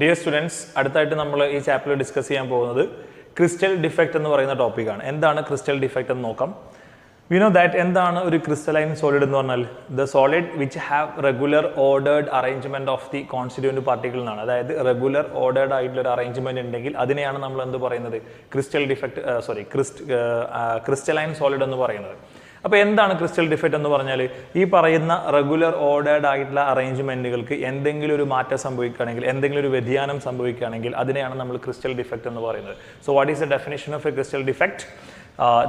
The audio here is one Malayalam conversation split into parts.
Dear students, അടുത്തായിട്ട് നമ്മൾ ഈ ചാപ്റ്ററിൽ ഡിസ്കസ് ചെയ്യാൻ പോകുന്നത് ക്രിസ്റ്റൽ ഡിഫെക്റ്റ് എന്ന് പറയുന്ന ടോപ്പിക്കാണ്. എന്താണ് ക്രിസ്റ്റൽ ഡിഫെക്റ്റ് എന്ന് നോക്കാം. We know that എന്താണ് ഒരു ക്രിസ്റ്റലൈൻ സോളിഡ് എന്ന് പറഞ്ഞാൽ the solid which have regular ordered arrangement of the constituent particle എന്നാണ്. അതായത് റെഗുലർ ഓർഡേർഡ് ആയിട്ടുള്ള ഒരു അറേഞ്ച്മെന്റ് ഉണ്ടെങ്കിൽ അതിനെയാണ് നമ്മൾ എന്ത് പറയുന്നത് ക്രിസ്റ്റൽ ഡിഫെക്റ്റ് ക്രിസ്റ്റലൈൻ സോളിഡ് എന്ന് പറയുന്നത്. അപ്പോൾ എന്താണ് ക്രിസ്റ്റൽ ഡിഫെക്റ്റ് എന്ന് പറഞ്ഞാൽ ഈ പറയുന്ന റെഗുലർ ഓർഡേർഡ് ആയിട്ടുള്ള അറേഞ്ച്മെന്റുകൾക്ക് എന്തെങ്കിലും ഒരു മാറ്റം സംഭവിക്കുകയാണെങ്കിൽ എന്തെങ്കിലും ഒരു വ്യതിയാനം സംഭവിക്കുകയാണെങ്കിൽ അതിനെയാണ് നമ്മൾ ക്രിസ്റ്റൽ ഡിഫെക്റ്റ് എന്ന് പറയുന്നത്. So what is the definition of A crystal defect?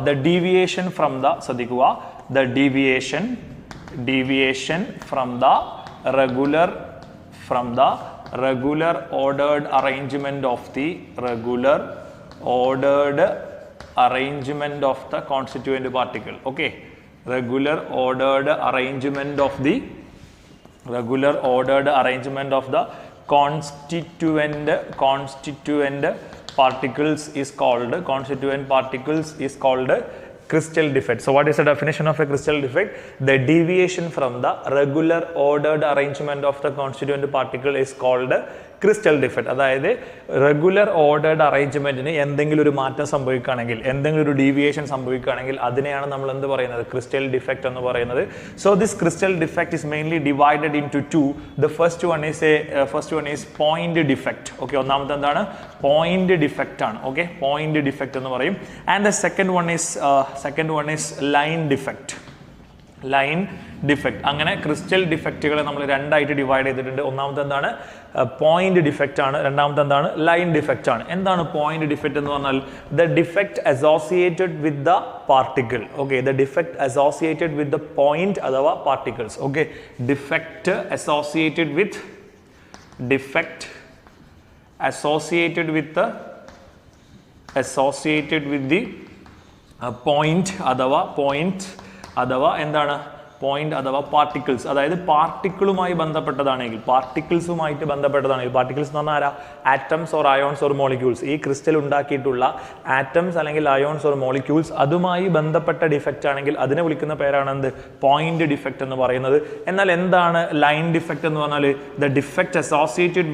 The deviation from the deviation from the regular ordered arrangement of the constituent particle. Okay, regular ordered arrangement of the constituent particles is called crystal defect. So what is the definition of a crystal defect? The deviation from the regular ordered arrangement of the constituent particle is called crystal defect. അതായത് റെഗുലർ ഓർഡേർഡ് അറേഞ്ച്മെന്റിന് എന്തെങ്കിലും ഒരു മാറ്റം സംഭവിക്കുകയാണെങ്കിൽ എന്തെങ്കിലും ഒരു ഡീവിയേഷൻ സംഭവിക്കുകയാണെങ്കിൽ അതിനെയാണ് നമ്മൾ എന്ത് പറയുന്നത് ക്രിസ്റ്റൽ ഡിഫെക്റ്റ് എന്ന് പറയുന്നത്. So this crystal defect is mainly divided into the first one is point defect. Okay, ഒന്നാമത്തെ എന്താണ് പോയിന്റ് ഡിഫെക്റ്റ് ആണ്. ഓക്കെ, പോയിന്റ് ഡിഫെക്റ്റ് എന്ന് പറയും. And the second one is line defect. Line defect. അങ്ങനെ ക്രിസ്റ്റൽ ഡിഫെക്റ്റുകളെ നമ്മൾ രണ്ടായിട്ട് ഡിവൈഡ് ചെയ്തിട്ടുണ്ട്. ഒന്നാമത്തെ എന്താണ് പോയിന്റ് ഡിഫെക്റ്റ് ആണ്, രണ്ടാമത്തെ എന്താണ് ലൈൻ ഡിഫെക്റ്റ് ആണ്. എന്താണ് പോയിന്റ് ഡിഫെക്റ്റ് എന്ന് പറഞ്ഞാൽ the defect associated with the particle. Okay, the defect associated with the point അഥവാ particles. Okay, defect associated with the അഥവാ എന്താണ് പോയിന്റ് അഥവാ പാർട്ടിക്കിൾസ്. അതായത് പാർട്ടിക്കിളുമായി ബന്ധപ്പെട്ടതാണെങ്കിൽ പാർട്ടിക്കിൾസ് എന്ന് പറഞ്ഞാൽ ആരാ? Atoms or ions or molecules. ഈ ക്രിസ്റ്റൽ ഉണ്ടാക്കിയിട്ടുള്ള ആറ്റംസ് അല്ലെങ്കിൽ അയോൺസ് ഓർ മോളിക്യൂൾസ് അതുമായി ബന്ധപ്പെട്ട ഡിഫെക്റ്റ് ആണെങ്കിൽ അതിനെ വിളിക്കുന്ന പേരാണ് എന്ത് പോയിന്റ് ഡിഫെക്റ്റ് എന്ന് പറയുന്നത്. എന്നാൽ എന്താണ് ലൈൻ ഡിഫെക്റ്റ് എന്ന് പറഞ്ഞാൽ the defect associated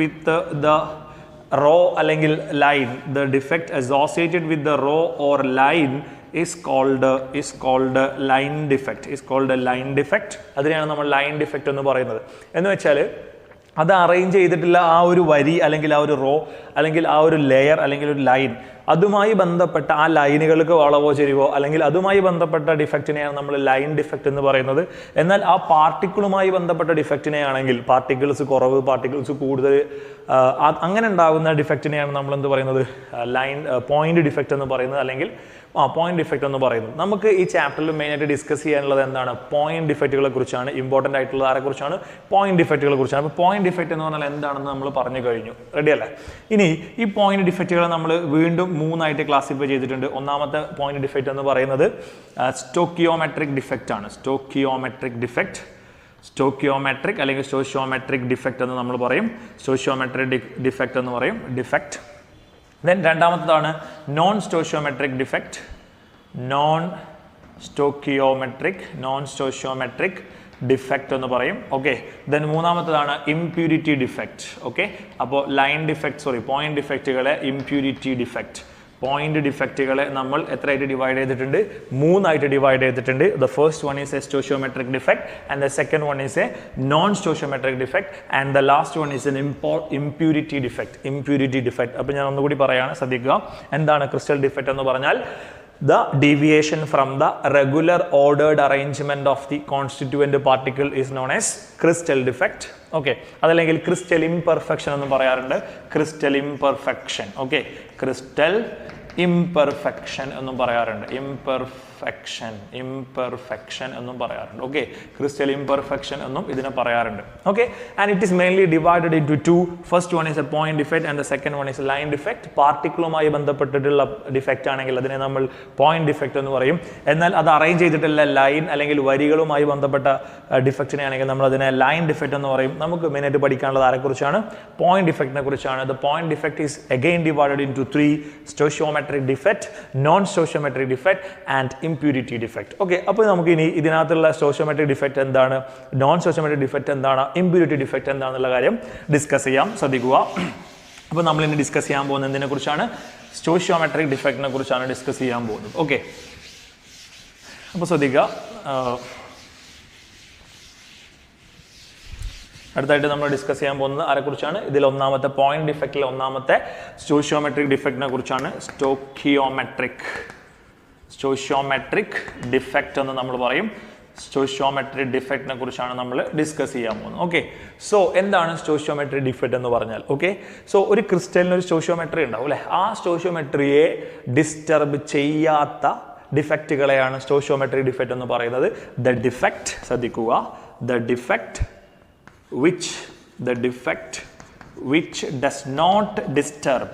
with the row അല്ലെങ്കിൽ line. The defect associated with the row or line is called line defect. അതിനെയാണ് നമ്മൾ ലൈൻ ഡിഫെക്റ്റ് എന്ന് പറയുന്നത്. എന്ന് വെച്ചാൽ അത് അറേഞ്ച് ചെയ്തിട്ടുള്ള ആ ഒരു വരി അല്ലെങ്കിൽ ആ ഒരു റോ അല്ലെങ്കിൽ ആ ഒരു ലെയർ അല്ലെങ്കിൽ ഒരു ലൈൻ അതുമായി ബന്ധപ്പെട്ട ആ ലൈനുകൾക്ക് വളവോ ചെരിവോ അല്ലെങ്കിൽ അതുമായി ബന്ധപ്പെട്ട ഡിഫെക്റ്റിനെയാണ് നമ്മൾ ലൈൻ ഡിഫെക്റ്റ് എന്ന് പറയുന്നത്. എന്നാൽ ആ പാർട്ടിക്കിളുമായി ബന്ധപ്പെട്ട ഡിഫെക്റ്റിനെ ആണെങ്കിൽ പാർട്ടിക്കിൾസ് കുറവ്, പാർട്ടിക്കിൾസ് കൂടുതൽ, അങ്ങനെ ഉണ്ടാകുന്ന ഡിഫെക്റ്റിനെയാണ് നമ്മൾ എന്ത് പറയുന്നത് പോയിന്റ് ഡിഫെക്റ്റ് എന്ന് പറയുന്നത് അല്ലെങ്കിൽ പോയിന്റ് ഡിഫെക്റ്റ് എന്ന് പറയുന്നത്. നമുക്ക് ഈ ചാപ്റ്ററിൽ മെയിനായിട്ട് ഡിസ്കസ് ചെയ്യാനുള്ളത് എന്താണ് പോയിന്റ് ഡിഫെക്റ്റുകളെ കുറിച്ചാണ്. ഇമ്പോർട്ടൻ്റ് ആയിട്ടുള്ളത് ആരെ കുറിച്ചാണ്? പോയിന്റ് ഡിഫെക്റ്റുകളെ കുറിച്ചാണ്. അപ്പോൾ പോയിന്റ് ഡിഫെക്റ്റ് എന്ന് പറഞ്ഞാൽ എന്താണെന്ന് നമ്മൾ പറഞ്ഞു കഴിഞ്ഞു. റെഡി അല്ലേ? ഇനി ഈ പോയിന്റ് ഡിഫെക്റ്റുകളെ നമ്മൾ വീണ്ടും മൂന്നായിട്ട് ക്ലാസിഫൈ ചെയ്തിട്ടുണ്ട്. ഒന്നാമത്തെ പോയിന്റ് ഡിഫെക്റ്റ് എന്ന് പറയുന്നത് സ്റ്റോക്കിയോമെട്രിക് ഡിഫെക്റ്റ് ആണ്. സ്റ്റോക്കിയോമെട്രിക് അല്ലെങ്കിൽ സ്റ്റോഷിയോമെട്രിക് ഡിഫെക്റ്റ് എന്ന് നമ്മൾ പറയും. സ്റ്റോഷിയോമെട്രിക് ഡിഫെക്റ്റ് എന്ന് പറയും ഡിഫെക്റ്റ്. ദെൻ രണ്ടാമത്തേതാണ് നോൺ സ്റ്റോഷിയോമെട്രിക് ഡിഫെക്റ്റ് എന്ന് പറയും. ഓക്കെ, ദെൻ മൂന്നാമത്തേതാണ് ഇംപ്യൂരിറ്റി ഡിഫെക്റ്റ്. ഓക്കെ, അപ്പോൾ പോയിന്റ് ഡിഫെക്റ്റുകളെ ഇംപ്യൂരിറ്റി ഡിഫെക്റ്റ്. പോയിന്റ് ഡിഫെക്റ്റുകളെ നമ്മൾ എത്രയായിട്ട് ഡിവൈഡ് ചെയ്തിട്ടുണ്ട്? മൂന്നായിട്ട് ഡിവൈഡ് ചെയ്തിട്ടുണ്ട്. The first one is a stoichiometric defect and the second one is a non stoichiometric defect and the last one is an impurity defect. അപ്പോൾ ഞാൻ ഒന്നുകൂടി പറയാണ്, ശ്രദ്ധിക്കുക. എന്താണ് ക്രിസ്റ്റൽ ഡിഫെക്റ്റ് എന്ന് പറഞ്ഞാൽ the deviation from the regular ordered arrangement of the constituent particle is known as crystal defect. Okay, അതല്ലെങ്കിൽ ക്രിസ്റ്റൽ ഇംപെർഫെക്ഷൻ എന്ന് പറയാറുണ്ട്. ക്രിസ്റ്റൽ ഇംപെർഫെക്ഷൻ എന്നും പറയാറുണ്ട്. imperfection എന്നും പറയാറുണ്ട്. ഓക്കെ, ക്രിസ്റ്റൽ ഇംപെർഫെക്ഷൻ എന്നും ഇതിനെ പറയാറുണ്ട്. Okay, and it is mainly divided into first one is a point defect and the second one is line defect. പാർട്ടിക്കിളുമായി ബന്ധപ്പെട്ടിട്ടുള്ള ഡിഫെക്റ്റ് ആണെങ്കിൽ അതിനെ നമ്മൾ പോയിന്റ് ഡിഫെക്റ്റ് എന്ന് പറയും. എന്നാൽ അത് അറേഞ്ച് ചെയ്തിട്ടുള്ള ലൈൻ അല്ലെങ്കിൽ വരികളുമായി ബന്ധപ്പെട്ട ഡിഫെക്റ്റിനെ ആണെങ്കിൽ നമ്മൾ അതിനെ ലൈൻ ഡിഫെക്റ്റ് എന്ന് പറയും. നമുക്ക് മെയിനായിട്ട് പഠിക്കാനുള്ളത് ആരെക്കുറിച്ചാണ്? പോയിന്റ് ഡിഫെക്റ്റിനെ കുറിച്ചാണ്. The point defect is again divided into 3: stoichiometric defect, non stoichiometric defect and impurity defect. Okay, അപ്പോൾ നമുക്ക് ഇനി ഇതിനകത്തുള്ള സ്റ്റോഷിയോമെട്രിക് ഡിഫക്റ്റ് എന്താണ്, നോൺ സ്റ്റോഷിയോമെട്രിക് ഡിഫക്റ്റ് എന്താണ്, ഇമ്പ്യൂരിറ്റി ഡിഫക്റ്റ് എന്താണെന്നുള്ള കാര്യം ഡിസ്കസ് ചെയ്യാം. ശ്രദ്ധിക്കുക. അപ്പോൾ നമ്മൾ ഇനി ഡിസ്കസ് ചെയ്യാൻ പോകുന്നത് എന്തിനെ കുറിച്ചാണ്? സ്റ്റോഷിയോമെട്രിക് ഡിഫക്റ്റിനെ കുറിച്ചാണ് ഡിസ്കസ് ചെയ്യാൻ പോകുന്നത്. ഓക്കെ, അപ്പോൾ ശ്രദ്ധിക്കുക. അടുത്തായിട്ട് നമ്മൾ ഡിസ്കസ് ചെയ്യാൻ പോകുന്നത് ആരെക്കുറിച്ചാണ്? ഇതിൽ ഒന്നാമത്തെ പോയിന്റ് ഡിഫക്റ്റിലെ ഒന്നാമത്തെ സ്റ്റോഷിയോമെട്രിക് ഡിഫക്റ്റിനെ കുറിച്ചാണ്. സ്റ്റോഷിയോമെട്രിക് ഡിഫക്റ്റ് എന്ന് നമ്മൾ പറയും. സ്റ്റോഷിയോമെട്രിക് ഡിഫക്റ്റിനെ കുറിച്ചാണ് നമ്മൾ ഡിസ്കസ് ചെയ്യാൻ പോകുന്നത്. ഓക്കെ, സോ എന്താണ് സ്റ്റോഷിയോമെട്രിക് ഡിഫക്റ്റ് എന്ന് പറഞ്ഞാൽ? ഓക്കെ, സോ ഒരു ക്രിസ്റ്റലിന് ഒരു സ്റ്റോഷിയോമെട്രി ഉണ്ടാവും അല്ലേ? ആ സ്റ്റോഷിയോമെട്രിയെ ഡിസ്റ്റർബ് ചെയ്യാത്ത ഡിഫക്റ്റുകളെയാണ് സ്റ്റോഷിയോമെട്രിക് ഡിഫക്റ്റ് എന്ന് പറയുന്നത്. ദ ഡിഫക്റ്റ്, ശ്രദ്ധിക്കുക, the defect which does not disturb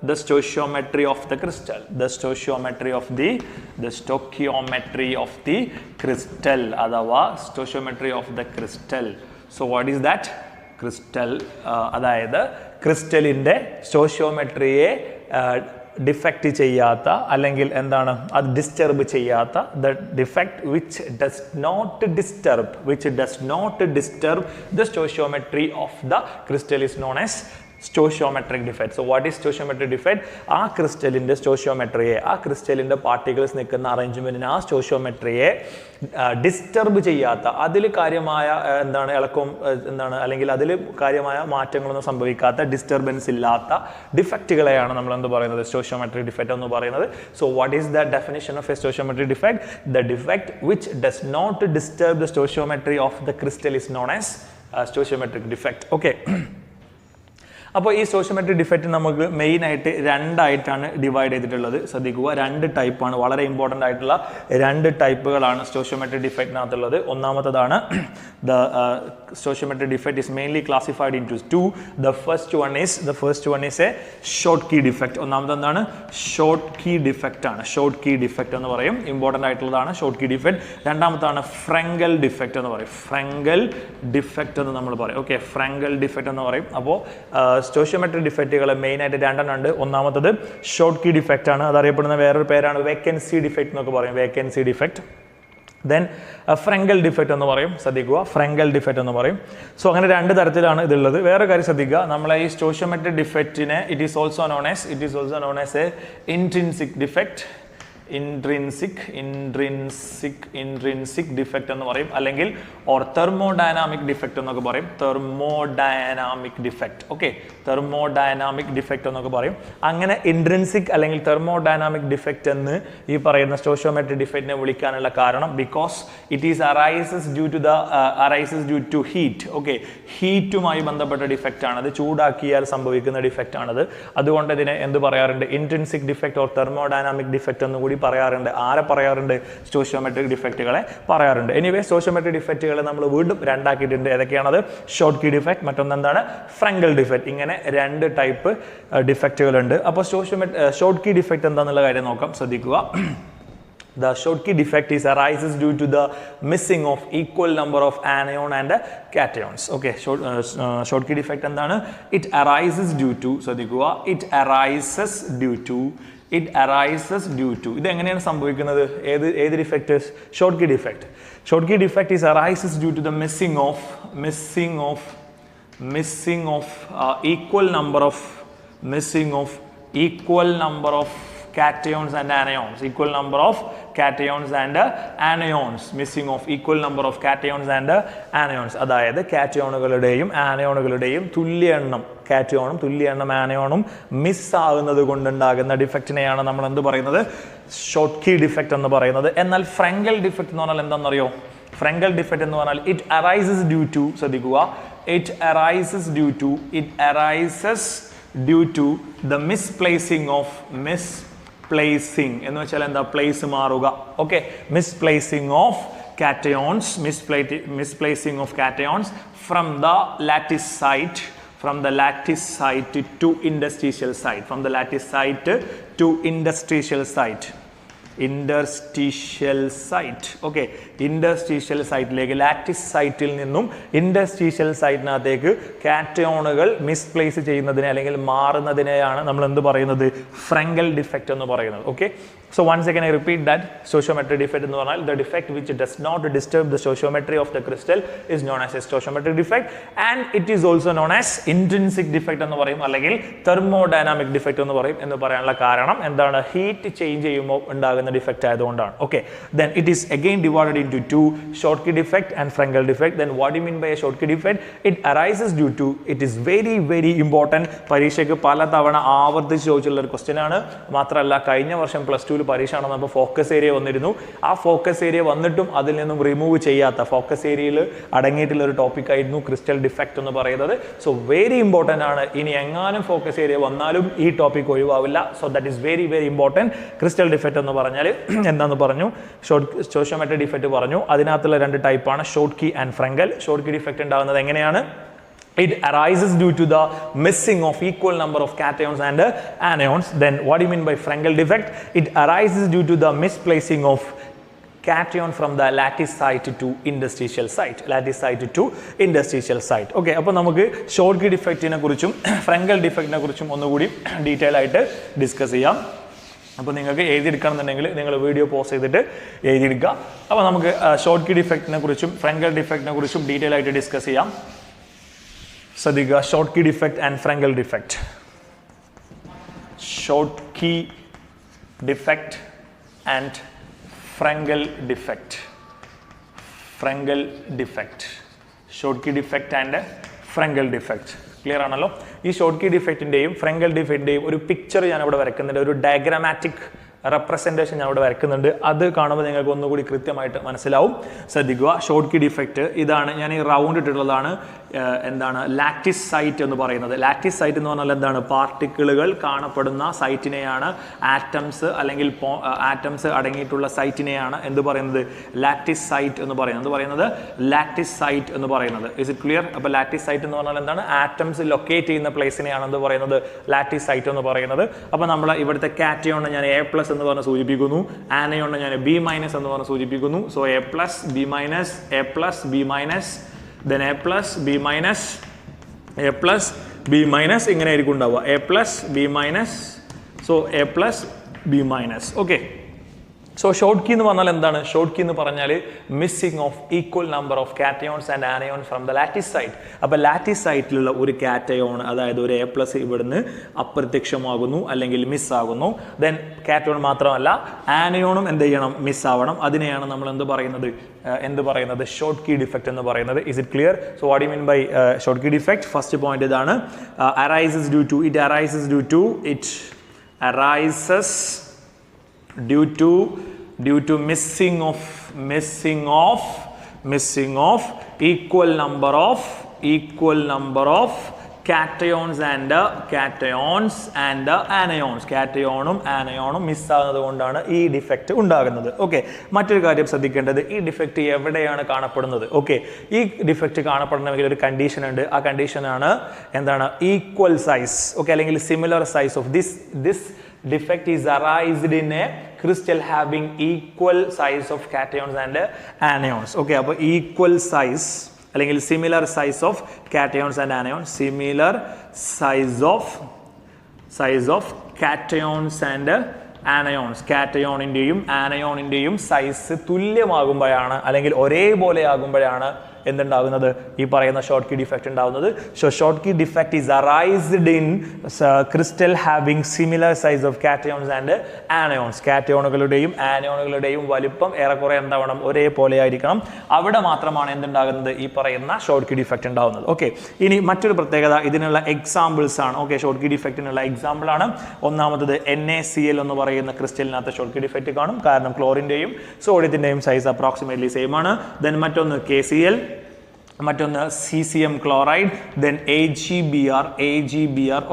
the stoichiometry of the crystal, the stoichiometry of the crystal, അഥവാ stoichiometry of the crystal. So what is that? Crystal, അതായത് ക്രിസ്റ്റലിന്റെ സ്റ്റോഷിയോമെട്രിയെ ഡിഫക്റ്റ് ചെയ്യാത്ത അല്ലെങ്കിൽ എന്താണ് അത് ഡിസ്റ്റർബ് ചെയ്യാത്ത, the defect which does not disturb the stoichiometry of the crystal is known as stoichiometric defect. So what is stoichiometric defect? ആ ക്രിസ്റ്റലിന്റെ സ്റ്റോഷിയോമെട്രിയെ, ആ ക്രിസ്റ്റലിന്റെ പാർട്ടിക്കിൾസ് നിൽക്കുന്ന അറേഞ്ച്മെന്റിന് ആ സ്റ്റോഷിയോമെട്രിയെ ഡിസ്റ്റർബ് ചെയ്യാത്ത, അതിൽ കാര്യമായ എന്താണ് ഇളക്കം എന്താണ് അല്ലെങ്കിൽ അതിൽ കാര്യമായ മാറ്റങ്ങളൊന്നും സംഭവിക്കാത്ത, ഡിസ്റ്റർബൻസ് ഇല്ലാത്ത ഡിഫക്റ്റുകളെയാണ് നമ്മൾ എന്ത് പറയുന്നത്? സ്റ്റോഷിയോമെട്രിക് ഡിഫക്റ്റ് എന്ന് പറയുന്നത്. So what is the definition of A stoichiometric defect? The defect which does not disturb the stoichiometry of the crystal is known as stoichiometric defect. Okay. അപ്പോൾ ഈ സ്റ്റോഷിയോമെട്രിക് ഡിഫക്റ്റ് നമുക്ക് മെയിനായിട്ട് രണ്ടായിട്ടാണ് ഡിവൈഡ് ചെയ്തിട്ടുള്ളത്. ശ്രദ്ധിക്കുക, രണ്ട് ടൈപ്പാണ്, വളരെ ഇമ്പോർട്ടൻ്റ് ആയിട്ടുള്ള രണ്ട് ടൈപ്പുകളാണ് സ്റ്റോഷിയോമെട്രിക് ഡിഫക്റ്റിനകത്തുള്ളത്. ഒന്നാമത്തതാണ് the stoichiometric defect is mainly classified into two. The first one is a Schottky defect. ഒന്നാമത് എന്താണ്? ഷോർട്ട് കീ ഡിഫക്റ്റ് ആണ്. ഷോർട്ട് കീ ഡിഫക്റ്റ് എന്ന് പറയും, ഇമ്പോർട്ടൻ്റ് ആയിട്ടുള്ളതാണ് ഷോർട്ട് കീ ഡിഫക്റ്റ്. രണ്ടാമത്താണ് ഫ്രങ്കൽ ഡിഫക്റ്റ് എന്ന് പറയും. ഫ്രങ്കൽ ഡിഫക്റ്റ് എന്ന് നമ്മൾ പറയും. ഓക്കെ, ഫ്രങ്കൽ ഡിഫക്റ്റ് എന്ന് പറയും. അപ്പോൾ സ്റ്റോഷിയോമെട്രിക് ഡിഫക്റ്റുകൾ മെയിനായിട്ട് രണ്ടെണ്ണം ഉണ്ട്. ഒന്നാമത്തത് ഷോർട്ട് കീ ഡിഫക്റ്റ് ആണ്, അതറിയപ്പെടുന്ന വേറൊരു പേരാണ് വേക്കൻസി ഡിഫക്റ്റ് എന്നൊക്കെ പറയും, വേക്കൻസി ഡിഫക്റ്റ്. ദെൻ ഫ്രങ്കൽ ഡിഫക്റ്റ് എന്ന് പറയും. ശ്രദ്ധിക്കുക, ഫ്രങ്കൽ ഡിഫക്റ്റ് എന്ന് പറയും. സോ അങ്ങനെ രണ്ട് തരത്തിലാണ് ഇതുള്ളത്. വേറെ കാര്യം ശ്രദ്ധിക്കുക, നമ്മളെ ഈ സ്റ്റോഷിയോമെട്രിക് ഡിഫക്റ്റിനെ it is also known as a intrinsic defect, intrinsic defect എന്ന് പറയും, അല്ലെങ്കിൽ ഓർ തെർമോഡൈനാമിക് ഡിഫക്റ്റ് എന്നൊക്കെ പറയും. Thermodynamic defect. Okay, thermodynamic defect എന്നൊക്കെ പറയും. അങ്ങനെ ഇൻട്രിൻസിക് അല്ലെങ്കിൽ തെർമോഡൈനാമിക് ഡിഫക്റ്റ് എന്ന് ഈ പറയുന്ന സ്റ്റോഷിയോമെട്രിക് ഡിഫക്റ്റിനെ വിളിക്കാനുള്ള കാരണം because it is arises due to heat. Okay, ഹീറ്റുമായി ബന്ധപ്പെട്ട ഡിഫക്റ്റ് ആണത്, ചൂടാക്കിയാൽ സംഭവിക്കുന്ന ഡിഫക്റ്റ് ആണത്. അതുകൊണ്ട് ഇതിനെ എന്ത് പറയാറുണ്ട്? Intrinsic defect or thermodynamic defect എന്ന് കൂടി പറയാറുണ്ട്. ആരെ പറയാറുണ്ട്? സ്റ്റോഷിയോമെട്രിക് ഡിഫക്റ്റുകളെ പറയാറുണ്ട്. എനിവേ, സ്റ്റോഷിയോമെട്രിക് ഡിഫക്റ്റുകളെ നമ്മൾ വീണ്ടും രണ്ടാക്കിയിട്ടുണ്ട്. ഏതൊക്കെയാണത്? ഷോർട്ട് കീ ഡിഫക്റ്റ്, മറ്റൊന്ന് എന്താണ്? Frenkel defect. ഇങ്ങനെ രണ്ട് ടൈപ്പ് ഡിഫക്റ്റുകളുണ്ട്. അപ്പോൾ ഷോർട്ട് കീ ഡിഫക്റ്റ് എന്താണെന്നുള്ള കാര്യം നോക്കാം. ശ്രദ്ധിക്കുക. The short key defect arises due to the missing of equal number of anion and cations. Okay, short key defect എന്താണ്? It arises due to, ശ്രദ്ധിക്കുക, it arises due to ഇത് എങ്ങനെയാണ് സംഭവിക്കുന്നത്? ഏത് defect? Schottky defect. Schottky defect arises due to the missing of equal number of cations and anions, അതായത് കാറ്റയോണുകളുടെയും ആനയോണുകളുടെയും തുല്യ എണ്ണം ആനയോണും മിസ്സാകുന്നത് കൊണ്ടുണ്ടാകുന്ന ഡിഫക്റ്റിനെയാണ് നമ്മൾ എന്ത് പറയുന്നത്? ഷോർട്ട് കീ ഡിഫക്റ്റ് എന്ന് പറയുന്നത്. എന്നാൽ ഫ്രങ്കൽ ഡിഫക്റ്റ് എന്ന് പറഞ്ഞാൽ എന്താണെന്നറിയോ? ഫ്രങ്കൽ ഡിഫക്റ്റ് എന്ന് പറഞ്ഞാൽ ഇറ്റ് അറൈസസ് ഡ്യൂ ടു, ശ്രദ്ധിക്കുക, it arises due to the misplacing എന്ന് വെച്ചാൽ എന്താ? പ്ലേസ് മാറുക. Okay, misplacing of cations from the lattice site to interstitial site, interstitial site. Okay, interstitial site like lattice site il ninnum interstitial site nathekku കാറ്റയോണുകൾ മിസ്പ്ലേസ് ചെയ്യുന്നതിനെ അല്ലെങ്കിൽ മാറുന്നതിനെയാണ് നമ്മൾ എന്ത് പറയുന്നത് ഫ്രങ്കൽ ഡിഫക്റ്റ് എന്ന് പറയുന്നത്. Okay, so once again I repeat that stoichiometric defect എന്ന് പറഞ്ഞാൽ the defect which does not disturb the stoichiometry of the crystal is known as a stoichiometric defect and it is also known as intrinsic defect എന്ന് പറയും അല്ലെങ്കിൽ തെർമോഡൈനാമിക് ഡിഫക്റ്റ് എന്ന് പറയും. എന്ന് പറയാനുള്ള കാരണം എന്താണ്? ഹീറ്റ് ചേഞ്ച് ചെയ്യുമ്പോൾ ഉണ്ടാകുന്ന ഡിഫക്റ്റ് ആയതുകൊണ്ടാണ്. Okay, then it is again divided into two, Schottky defect and Frenkel defect. Then what you mean by a Schottky defect? It arises due to, it is very very important, പരീക്ഷയ്ക്ക് പല തവണ ആവർത്തിച്ച് ചോദിച്ചുള്ള ഒരു ക്വസ്റ്റ്യൻ ആണ്. മാത്രമല്ല കഴിഞ്ഞ വർഷം പ്ലസ് ടുവിൽ പരീക്ഷ നടന്നപ്പോൾ ഫോക്കസ് ഏരിയ വന്നിരുന്നു. ആ ഫോക്കസ് ഏരിയ വന്നിട്ടും അതിൽ നിന്നും റിമൂവ് ചെയ്യാത്ത, ഫോക്കസ് ഏരിയയിൽ അടങ്ങിയിട്ടുള്ള ഒരു ടോപ്പിക് ആയിരുന്നു ക്രിസ്റ്റൽ ഡിഫക്റ്റ് എന്ന് പറയുന്നത്. സോ വെരി ഇമ്പോർട്ടൻ്റ് ആണ്. ഇനി എങ്ങാനും ഫോക്കസ് ഏരിയ വന്നാലും ഈ ടോപ്പിക് ഒഴിവാവില്ല. So that is very very important. Crystal defect എന്ന് പറഞ്ഞാൽ എന്താണെന്ന് പറഞ്ഞു, സ്റ്റോഷിയോമെട്രിക് ഡിഫക്റ്റ് പറഞ്ഞു. അതിനകത്തുള്ള രണ്ട് ടൈപ്പാണ്, Schottky and Frenkel. Schottky defect ഉണ്ടാകുന്നത് എങ്ങനെയാണ്? It arises due to the missing of equal number of cations and anions. Then what do you mean by frangal defect? It arises due to the misplacing of cation from the lattice site to interstitial site. Lattice site to interstitial site. Okay, അപ്പോൾ നമുക്ക് ഷോർട്ട് കീ ഡിഫക്റ്റിനെ കുറിച്ചും ഫ്രങ്കൽ ഡിഫക്റ്റിനെ കുറിച്ചും ഒന്നുകൂടി ഡീറ്റെയിൽ ആയിട്ട് ഡിസ്കസ് ചെയ്യാം. അപ്പോൾ നിങ്ങൾക്ക് എഴുതിയെടുക്കണമെന്നുണ്ടെങ്കിൽ നിങ്ങൾ വീഡിയോ പോസ്റ്റ് ചെയ്തിട്ട് എഴുതിയെടുക്കുക. അപ്പോൾ നമുക്ക് ഷോർട്ട് കീ ഡിഫക്റ്റിനെ കുറിച്ചും ഫ്രങ്കൽ ഡിഫക്റ്റിനെ കുറിച്ചും ഡീറ്റെയിൽ ആയിട്ട് ഡിസ്കസ് ചെയ്യാം. ശ്രദ്ധിക്കുക, Schottky defect and Frenkel defect. Schottky defect and Frenkel defect. Frenkel defect, Schottky defect and Frenkel defect. Clear ആണല്ലോ? ഈ ഷോർട്ട് കീ ഡിഫക്റ്റിൻ്റെയും ഫ്രങ്കൽ ഡിഫക്റ്റിൻ്റെയും ഒരു പിക്ചർ ഞാൻ ഇവിടെ വരയ്ക്കുന്നുണ്ട്, ഒരു ഡയഗ്രാമാറ്റിക് റെപ്രസെൻറ്റേഷൻ ഞാൻ ഇവിടെ വരയ്ക്കുന്നുണ്ട്. അത് കാണുമ്പോൾ നിങ്ങൾക്ക് ഒന്നുകൂടി കൃത്യമായിട്ട് മനസ്സിലാവും. ശ്രദ്ധിക്കുക, ഷോർട്ട് കീ ഡിഫക്റ്റ് ഇതാണ്. ഞാൻ ഈ റൗണ്ട് ഇട്ടിട്ടുള്ളതാണ് എന്താണ് ലാറ്റിസ് സൈറ്റ് എന്ന് പറയുന്നത്. ലാറ്റിസ് സൈറ്റ് എന്ന് പറഞ്ഞാൽ എന്താണ്? പാർട്ടിക്കിളുകൾ കാണപ്പെടുന്ന സൈറ്റിനെയാണ്, ആറ്റംസ് അല്ലെങ്കിൽ ആറ്റംസ് അടങ്ങിയിട്ടുള്ള സൈറ്റിനെയാണ് എന്ത് പറയുന്നത്? ലാറ്റിസ് സൈറ്റ് എന്ന് പറയുന്നത്. ലാറ്റിസ് സൈറ്റ് എന്ന് പറയുന്നത്. Is it clear? അപ്പോൾ ലാറ്റിസ് സൈറ്റ് എന്ന് പറഞ്ഞാൽ എന്താണ്? ആറ്റംസ് ലൊക്കേറ്റ് ചെയ്യുന്ന പ്ലേസിനെയാണ് എന്ത് പറയുന്നത്? ലാറ്റിസ് സൈറ്റ് എന്ന് പറയുന്നത്. അപ്പോൾ നമ്മൾ ഇവിടുത്തെ കാറ്റയോൺ ഞാൻ എ പ്ലസ് എന്ന് പറഞ്ഞ് സൂചിപ്പിക്കുന്നു, ആനയോൺ ഞാൻ ബി മൈനസ് എന്ന് പറഞ്ഞ് സൂചിപ്പിക്കുന്നു. So A plus B minus, A plus B minus, then a plus b minus, a plus b minus ഇങ്ങനെ ആയിരിക്കും ഉണ്ടാവുക. a plus b minus, so a plus b minus. Okay, so Schottky എന്ന് പറഞ്ഞാൽ എന്താണ്? ഷോർട്ട് കീ എന്ന് പറഞ്ഞാൽ missing of equal number of cations and anions from the lattice site. അപ്പോൾ ലാറ്റിസ് സൈറ്റിലുള്ള ഒരു കാറ്റയോൺ, അതായത് ഒരു എ പ്ലസ് ഇവിടുന്ന് അപ്രത്യക്ഷമാകുന്നു അല്ലെങ്കിൽ മിസ്സാകുന്നു. ദെൻ കാറ്റയോൺ മാത്രമല്ല ആനയോണും എന്ത് ചെയ്യണം? മിസ്സാവണം. അതിനെയാണ് നമ്മൾ എന്ത് പറയുന്നത്? ഷോർട്ട് കീ ഡിഫക്റ്റ് എന്ന് പറയുന്നത്. Is it clear? So what you mean by Schottky defect? First point ഇതാണ്, arises due to due to missing of equal number of cations and anions. കാറ്റയോണും ആനയോണും മിസ്സാകുന്നത് കൊണ്ടാണ് ഈ ഡിഫക്റ്റ് ഉണ്ടാകുന്നത്. ഓക്കെ, മറ്റൊരു കാര്യം ശ്രദ്ധിക്കേണ്ടത്, ഈ ഡിഫക്റ്റ് എവിടെയാണ് കാണപ്പെടുന്നത്? ഓക്കെ, ഈ ഡിഫക്റ്റ് കാണപ്പെടണമെങ്കിൽ ഒരു കണ്ടീഷൻ ഉണ്ട്. ആ കണ്ടീഷനാണ് എന്താണ്? Equal size. ഓക്കെ, അല്ലെങ്കിൽ similar size of this defect is arised in a crystal having equal size of cations and anions. Okay, അപ്പോൾ equal size അല്ലെങ്കിൽ similar size of cations and anions, similar size of cations and anions. കാറ്റയോണിൻ്റെയും ആനയോണിൻ്റെയും സൈസ് തുല്യമാകുമ്പോഴാണ് അല്ലെങ്കിൽ ഒരേപോലെ ആകുമ്പോഴാണ് എന്തുണ്ടാകുന്നത്? ഈ പറയുന്ന ഷോർട്ട് കീ ഡിഫക്റ്റ് ഉണ്ടാകുന്നത്. So Schottky defect is arised in crystal having similar size of cations and anions. കാറ്റയോണുകളുടെയും ആനയോണുകളുടെയും വലിപ്പം ഏറെക്കുറെ എന്താവണം? ഒരേപോലെ ആയിരിക്കണം. അവിടെ മാത്രമാണ് എന്തുണ്ടാകുന്നത്? ഈ പറയുന്ന ഷോർട്ട് കീ ഡിഫക്റ്റ് ഉണ്ടാകുന്നത്. ഓക്കെ, ഇനി മറ്റൊരു പ്രത്യേകത, ഇതിനുള്ള എക്സാമ്പിൾസ് ആണ്. ഓക്കെ, ഷോർട്ട് കീ ഡിഫക്റ്റിനുള്ള എക്സാമ്പിൾ ആണ്. ഒന്നാമത്തത് NaCl എന്ന് പറയുന്ന ക്രിസ്റ്റലിനകത്ത് ഷോർട്ട് കീ ഡിഫക്റ്റ് കാണും. കാരണം ക്ലോറിൻ്റെയും സോഡിയത്തിൻ്റെയും സൈസ് അപ്രോക്സിമേറ്റ്ലി സെയിം ആണ്. ദെൻ മറ്റൊന്ന് KCl, മറ്റൊന്ന് cesium chloride, then AgBr.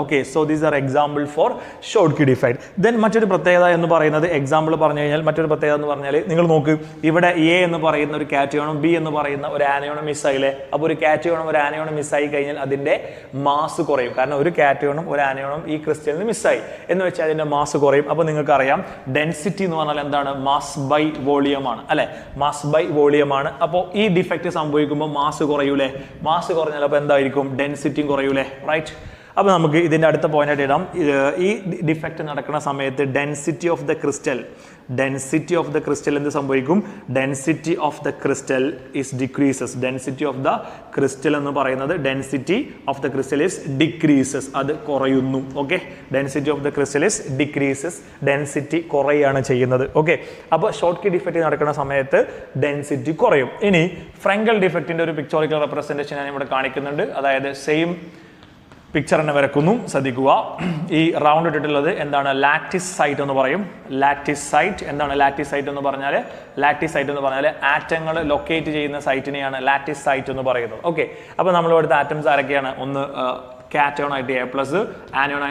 Okay, so these are example for short key defect. Then മറ്റൊരു പ്രത്യേകത എന്ന് പറയുന്നത് എക്സാമ്പിൾ പറഞ്ഞു കഴിഞ്ഞാൽ മറ്റൊരു പ്രത്യേകത എന്ന് പറഞ്ഞാൽ നിങ്ങൾ നോക്ക് ഇവിടെ A എന്ന് പറയുന്ന ഒരു കാറ്റയോണും B എന്ന് പറയുന്ന ഒരു ആനയോണും മിസ്സായില്ലേ. അപ്പോൾ ഒരു കാറ്റയോണും ഒരു ആനയോണും മിസ്സായി കഴിഞ്ഞാൽ അതിന്റെ മാസ് കുറയും. കാരണം ഒരു കാറ്റയോണും ഒരു ആനയോണും ഈ ക്രിസ്റ്റലിന് മിസ്സായി എന്ന് വെച്ചാൽ അതിന്റെ മാസ് കുറയും. അപ്പോൾ നിങ്ങൾക്ക് അറിയാം ഡെൻസിറ്റി എന്ന് പറഞ്ഞാൽ എന്താണ്? മാസ് ബൈ വോളിയം ആണ് അല്ലെ. മാസ് ബൈ വോളിയം ആണ്. അപ്പോൾ ഈ ഡിഫക്റ്റ് സംഭവിക്കുമ്പോൾ മാസ് കുറയൂലേ. മാസ് കുറഞ്ഞാൽ അപ്പോൾ എന്തായിരിക്കും? ഡെൻസിറ്റിയും കുറയൂലേ. റൈറ്റ്. അപ്പോൾ നമുക്ക് ഇതിന്റെ അടുത്ത പോയിന്റ് ആയിട്ട് ഇടാം. ഈ ഡിഫക്റ്റ് നടക്കുന്ന സമയത്ത് ഡെൻസിറ്റി ഓഫ് ദ ക്രിസ്റ്റൽ എന്ത് സംഭവിക്കും? Density of the crystal is decreases. Density of the crystal എന്ന് പറയുന്നത് density of the crystal is decreases. അത് കുറയുന്നു. Okay, density of the crystal is decreases. Density കുറയാണ് ചെയ്യുന്നത്. ഓക്കെ, അപ്പോൾ ഷോർട്ട് കീ ഡിഫക്റ്റ് നടക്കുന്ന സമയത്ത് ഡെൻസിറ്റി കുറയും. ഇനി ഫ്രങ്കൽ ഡിഫക്റ്റിന്റെ ഒരു പിക്ചോറിക്കൽ റെപ്രസെന്റേഷൻ ഞാൻ ഇവിടെ കാണിക്കുന്നുണ്ട്. അതായത് സെയിം പിക്ചർ തന്നെ വരക്കുന്നു. ശ്രദ്ധിക്കുക. ഈ റൗണ്ട് ഇട്ടിട്ടുള്ളത് എന്താണ്? ലാറ്റിസ് സൈറ്റ് എന്ന് പറയും. ലാറ്റിസ് സൈറ്റ് എന്താണ്? ലാറ്റിസ് സൈറ്റ് എന്ന് പറഞ്ഞാൽ ആറ്റങ്ങൾ ലൊക്കേറ്റ് ചെയ്യുന്ന സൈറ്റിനെയാണ് ലാറ്റിസ് സൈറ്റ് എന്ന് പറയുന്നത്. ഓക്കെ, അപ്പോൾ നമ്മൾ ഇവിടുത്തെ ആറ്റംസ് ആരൊക്കെയാണ്? ഒന്ന് കാറ്റയോൺ ആയിട്ട് A പ്ലസ്, ആനോൺ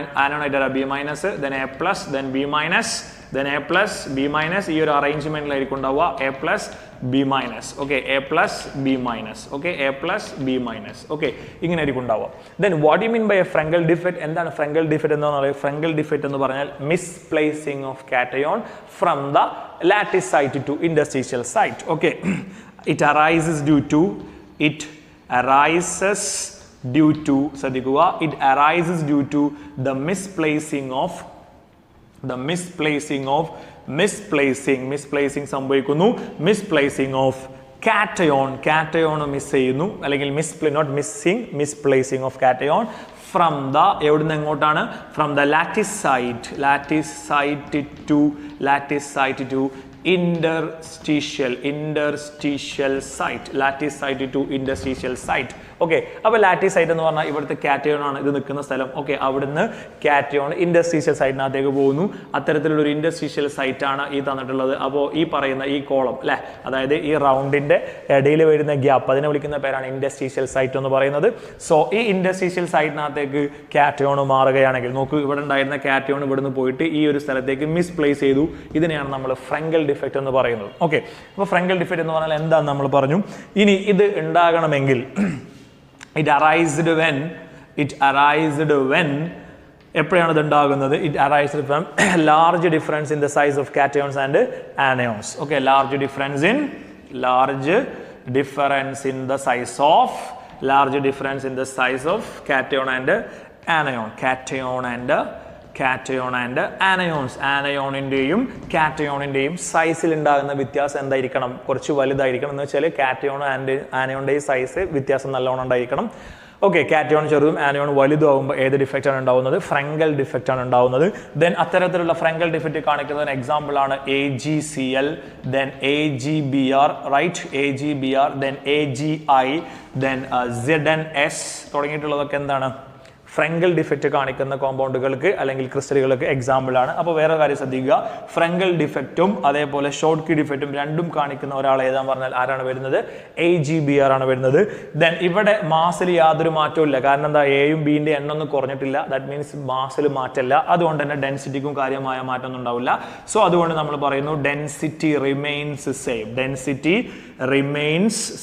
ആയിട്ട് B minus, then A plus, then B minus, then A plus B minus. ഈ ഒരു അറേഞ്ച്മെന്റിലായിരിക്കും ഉണ്ടാവുക A plus B minus. Okay, A plus B minus. Okay, A plus B minus. Okay, ഇങ്ങനെ ആയിരിക്കും ഉണ്ടാവുക. Then what you mean by a Frenkel defect? എന്താണ് ഫ്രങ്കൽ ഡിഫക്റ്റ് എന്ന് പറഞ്ഞാൽ? ഫ്രങ്കൽ ഡിഫക്റ്റ് എന്ന് പറഞ്ഞാൽ misplacing of cation from the lattice site to interstitial site. Okay, it arises due to the misplacing സംഭവിക്കുന്നു. misplacing of cation മിസ് ചെയ്യുന്നു. അല്ലെങ്കിൽ misplacing of cation from the എവിടുന്ന് എങ്ങോട്ടാണ്? from the lattice site to interstitial site. lattice site to interstitial site. Okay, അപ്പോൾ ലാറ്റിസ് സൈറ്റ് എന്ന് പറഞ്ഞാൽ ഇവിടുത്തെ കാറ്റയോൺ ആണ് ഇത് നിൽക്കുന്ന സ്ഥലം. ഓക്കെ, അവിടുന്ന് കാറ്റയോൺ ഇൻഡസ്ട്രീഷ്യൽ സൈറ്റിനകത്തേക്ക് പോകുന്നു. അത്തരത്തിലുള്ള ഒരു ഇൻഡസ്ട്രീഷ്യൽ സൈറ്റ് ആണ് ഈ തന്നിട്ടുള്ളത്. അപ്പോൾ ഈ പറയുന്ന ഈ കോളം അല്ലെ, അതായത് ഈ റൗണ്ടിന്റെ ഇടയിൽ വരുന്ന ഗ്യാപ്പ്, അതിനെ വിളിക്കുന്ന പേരാണ് ഇൻഡസ്ട്രീഷ്യൽ സൈറ്റ് എന്ന് പറയുന്നത്. സോ ഈ ഇൻഡസ്ട്രീഷ്യൽ സൈറ്റിനകത്തേക്ക് കാറ്റയോൺ മാറുകയാണെങ്കിൽ നോക്കൂ, ഇവിടെ ഉണ്ടായിരുന്ന കാറ്റയോൺ ഇവിടുന്ന് പോയിട്ട് ഈ ഒരു സ്ഥലത്തേക്ക് മിസ്പ്ലേസ് ചെയ്തു. ഇതിനെയാണ് നമ്മൾ ഫ്രങ്കൽ ഡിഫക്റ്റ് എന്ന് പറയുന്നത്. ഓക്കെ, അപ്പോൾ ഫ്രങ്കൽ ഡിഫക്റ്റ് എന്ന് പറഞ്ഞാൽ എന്താണെന്ന് നമ്മൾ പറഞ്ഞു. ഇനി ഇത് ഉണ്ടാകണമെങ്കിൽ it arised when എപ്പോഴാണ് ഇത് ഉണ്ടാകുന്നത്? it arised from large difference in the size of cations and anions. Okay, large difference in the size of cation and anion. cation and anions. ആനയോണിന്റെയും കാറ്റയോണിന്റെയും സൈസിൽ ഉണ്ടാകുന്ന വ്യത്യാസം എന്തായിരിക്കണം? കുറച്ച് വലുതായിരിക്കണം. എന്ന് വെച്ചാൽ കാറ്റയോൺ ആൻഡ് ആനയോണിന്റെയും സൈസ് വ്യത്യാസം നല്ലോണം ഉണ്ടായിരിക്കണം. ഓക്കെ, കാറ്റയോൺ ചെറുതും ആനയോൺ വലുതാവുമ്പോൾ ഏത് ഡിഫക്റ്റ് ആണ് ഉണ്ടാവുന്നത്? ഫ്രങ്കൽ ഡിഫക്റ്റ് ആണ് ഉണ്ടാവുന്നത്. ദെൻ അത്തരത്തിലുള്ള ഫ്രങ്കൽ ഡിഫക്റ്റ് കാണിക്കുന്ന എക്സാമ്പിൾ ആണ് AgCl, then AgBr, right, AgBr, then AgI, then ZnS തുടങ്ങിയിട്ടുള്ളതൊക്കെ എന്താണ്? ഫ്രങ്കൽ ഡിഫക്റ്റ് കാണിക്കുന്ന കോമ്പൗണ്ടുകൾക്ക് അല്ലെങ്കിൽ ക്രിസ്റ്റലുകൾക്ക് എക്സാമ്പിൾ ആണ്. അപ്പോൾ വേറെ കാര്യം ശ്രദ്ധിക്കുക, ഫ്രങ്കൽ ഡിഫക്റ്റും അതേപോലെ ഷോർട്ട് കീ ഡിഫക്റ്റും രണ്ടും കാണിക്കുന്ന ഒരാൾ ഏതാന്ന് പറഞ്ഞാൽ ആരാണ് വരുന്നത്? AgBr ആണ് വരുന്നത്. ദെൻ ഇവിടെ മാസിൽ യാതൊരു മാറ്റവും ഇല്ല. കാരണം എന്താ? എയും ബിന്റെ എണ്ണം ഒന്നും കുറഞ്ഞിട്ടില്ല. ദാറ്റ് മീൻസ് മാസിൽ മാറ്റമില്ല. അതുകൊണ്ട് തന്നെ ഡെൻസിറ്റിക്കും കാര്യമായ മാറ്റമൊന്നും ഉണ്ടാവില്ല. സോ അതുകൊണ്ട് നമ്മൾ പറയുന്നു density remains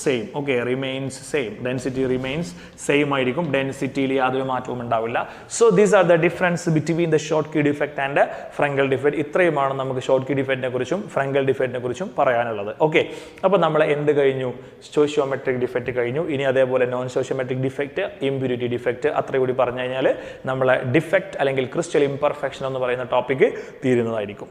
same. Okay, remains same. Density remains same ആയിരിക്കും. ഡെൻസിറ്റിയിൽ യാതൊരു മാറ്റവും ഉണ്ടാവില്ല. So these are the difference between the Schottky defect and Frenkel defect. ഇത്രയുമാണ് നമുക്ക് ഷോർട്ട് കീ ഡിഫക്റ്റിനെ കുറിച്ചും ഫ്രങ്കൽ ഡിഫക്റ്റിനെ കുറിച്ചും പറയാനുള്ളത്. ഓക്കെ, അപ്പോൾ നമ്മൾ എന്ത് കഴിഞ്ഞു? സ്റ്റോഷിയോമെട്രിക് ഡിഫക്റ്റ് കഴിഞ്ഞു. ഇനി അതേപോലെ non stoichiometric defect, impurity defect, അത്ര കൂടി പറഞ്ഞു കഴിഞ്ഞാൽ നമ്മളെ ഡിഫക്റ്റ് അല്ലെങ്കിൽ ക്രിസ്റ്റൽ ഇംപെർഫെക്ഷൻ എന്ന് പറയുന്ന ടോപ്പിക്ക് തീരുന്നതായിരിക്കും.